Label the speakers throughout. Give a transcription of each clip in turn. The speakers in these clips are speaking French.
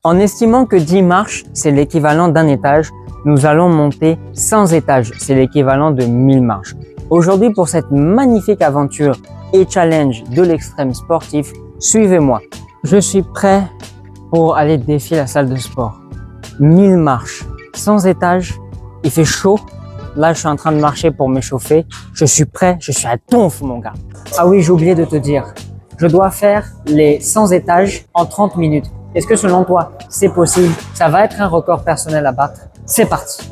Speaker 1: En estimant que 10 marches, c'est l'équivalent d'un étage, nous allons monter 100 étages, c'est l'équivalent de 1000 marches. Aujourd'hui, pour cette magnifique aventure et challenge de l'extrême sportif, suivez-moi. Je suis prêt pour aller défier la salle de sport. 1000 marches, 100 étages, il fait chaud. Là, je suis en train de marcher pour m'échauffer. Je suis prêt, je suis à donf, mon gars. Ah oui, j'ai oublié de te dire, je dois faire les 100 étages en 30 minutes. Est-ce que selon toi, c'est possible? Ça va être un record personnel à battre. C'est parti!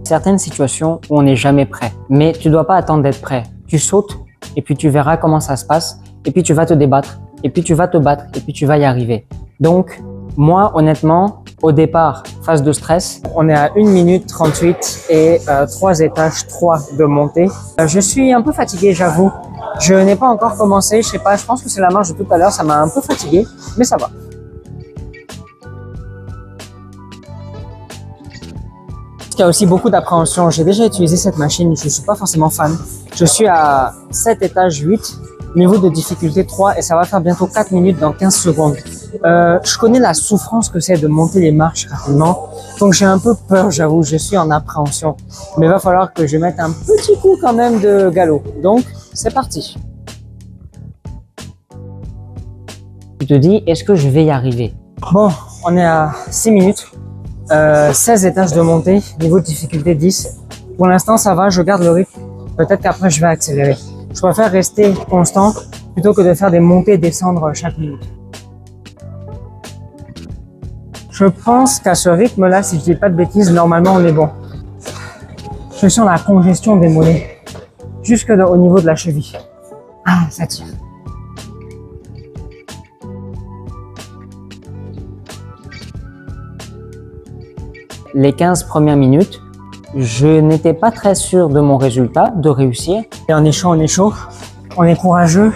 Speaker 1: Certaines situations où on n'est jamais prêt, mais tu dois pas attendre d'être prêt. Tu sautes et puis tu verras comment ça se passe et puis tu vas te débattre et puis tu vas te battre et puis tu vas y arriver. Donc, moi, honnêtement, au départ, phase de stress, on est à 1 minute 38 et 3 étages, 3 de montée. Je suis un peu fatigué, j'avoue. Je n'ai pas encore commencé, je sais pas, je pense que c'est la marche de tout à l'heure, ça m'a un peu fatigué, mais ça va. Il y a aussi beaucoup d'appréhension. J'ai déjà utilisé cette machine, je suis pas forcément fan. Je suis à 7 étages 8, niveau de difficulté 3 et ça va faire bientôt 4 minutes dans 15 secondes. Je connais la souffrance que c'est de monter les marches rapidement, donc j'ai un peu peur, j'avoue, je suis en appréhension. Mais il va falloir que je mette un petit coup quand même de galop. Donc, c'est parti. Tu te dis, est-ce que je vais y arriver? Bon, on est à 6 minutes. 16 étages de montée, niveau de difficulté 10. Pour l'instant, ça va, je garde le rythme. Peut-être qu'après, je vais accélérer. Je préfère rester constant plutôt que de faire des montées et descendre chaque minute. Je pense qu'à ce rythme-là, si je dis pas de bêtises, normalement, on est bon. Je sens la congestion des mollets jusque au niveau de la cheville. Ah, ça tire. Les 15 premières minutes, je n'étais pas très sûr de mon résultat, de réussir. Et on est chaud, on est courageux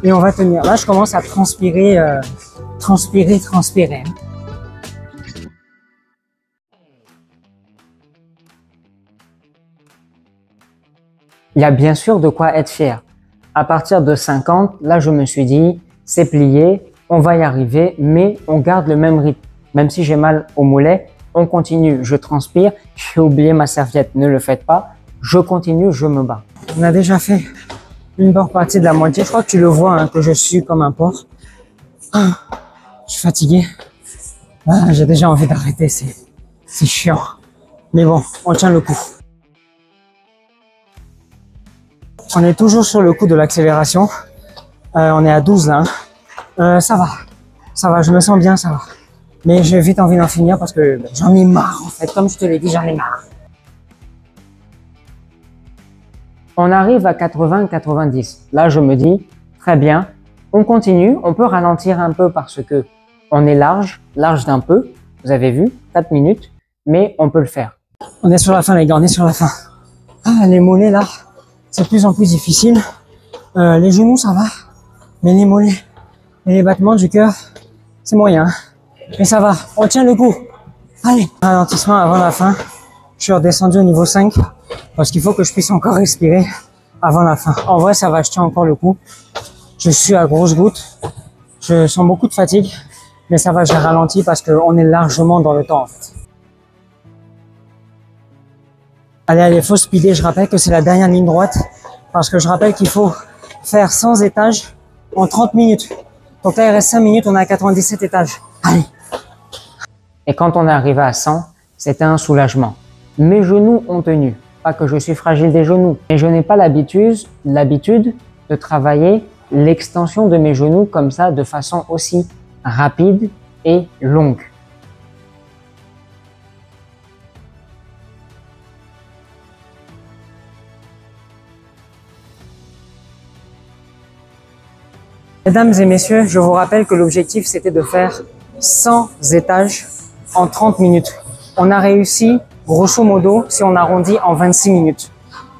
Speaker 1: et on va tenir. Là, je commence à transpirer, transpirer. Il y a bien sûr de quoi être fier. À partir de 50, là, je me suis dit, c'est plié, on va y arriver, mais on garde le même rythme. Même si j'ai mal au mollet, on continue, je transpire, j'ai oublié ma serviette, ne le faites pas, je continue, je me bats. On a déjà fait une bonne partie de la moitié, je crois que tu le vois, hein, que je suis comme un porc. Je suis fatigué, j'ai déjà envie d'arrêter, c'est chiant. Mais bon, on tient le coup. On est toujours sur le coup de l'accélération, on est à 12 là, ça va, je me sens bien, ça va. Mais j'ai vite envie d'en finir parce que j'en ai marre en fait, comme je te l'ai dit, j'en ai marre. On arrive à 80-90. Là, je me dis, très bien, on continue, on peut ralentir un peu parce que on est large d'un peu. Vous avez vu, 4 minutes, mais on peut le faire. On est sur la fin les gars, on est sur la fin. Ah, les mollets là, c'est de plus en plus difficile. Les genoux, ça va, mais les mollets et les battements du cœur, c'est moyen. Mais ça va, on tient le coup. Allez, ralentissement avant la fin. Je suis redescendu au niveau 5 parce qu'il faut que je puisse encore respirer avant la fin. En vrai, ça va, je tiens encore le coup. Je suis à grosses gouttes. Je sens beaucoup de fatigue, mais ça va, j'ai ralenti parce qu'on est largement dans le temps en fait. Allez, faut speeder. Je rappelle que c'est la dernière ligne droite parce que je rappelle qu'il faut faire 100 étages en 30 minutes. Donc là, il reste 5 minutes, on est à 97 étages. Allez. Et quand on est arrivé à 100, c'était un soulagement. Mes genoux ont tenu. Pas que je suis fragile des genoux, mais je n'ai pas l'habitude de travailler l'extension de mes genoux comme ça de façon aussi rapide et longue. Mesdames et messieurs, je vous rappelle que l'objectif c'était de faire 100 étages en 30 minutes. On a réussi, grosso modo, si on arrondit, en 26 minutes.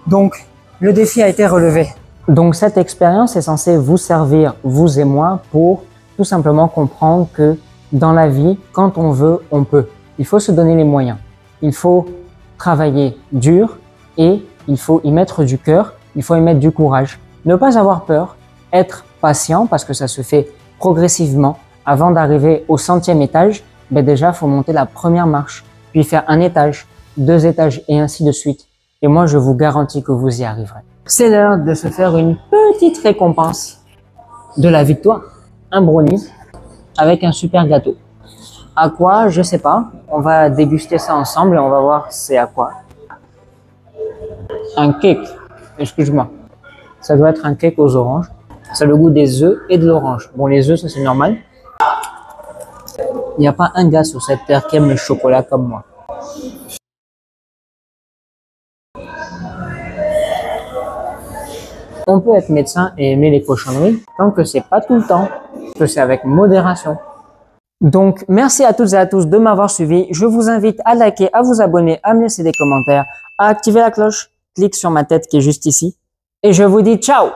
Speaker 1: Donc, le défi a été relevé. Donc, cette expérience est censée vous servir, vous et moi, pour tout simplement comprendre que dans la vie, quand on veut, on peut. Il faut se donner les moyens. Il faut travailler dur et il faut y mettre du cœur, il faut y mettre du courage. Ne pas avoir peur, être patient parce que ça se fait progressivement. Avant d'arriver au 100e étage, déjà, il faut monter la première marche, puis faire un étage, 2 étages et ainsi de suite. Et moi, je vous garantis que vous y arriverez. C'est l'heure de se faire une petite récompense de la victoire. Un brownie avec un super gâteau. À quoi? Je sais pas. On va déguster ça ensemble et on va voir c'est à quoi. Un cake. Excuse-moi. Ça doit être un cake aux oranges. Ça a le goût des œufs et de l'orange. Bon, les œufs, ça c'est normal. Il n'y a pas un gars sur cette terre qui aime le chocolat comme moi. On peut être médecin et aimer les cochonneries tant que c'est pas tout le temps, que c'est avec modération. Donc, merci à toutes et à tous de m'avoir suivi. Je vous invite à liker, à vous abonner, à me laisser des commentaires, à activer la cloche. Clique sur ma tête qui est juste ici. Et je vous dis ciao!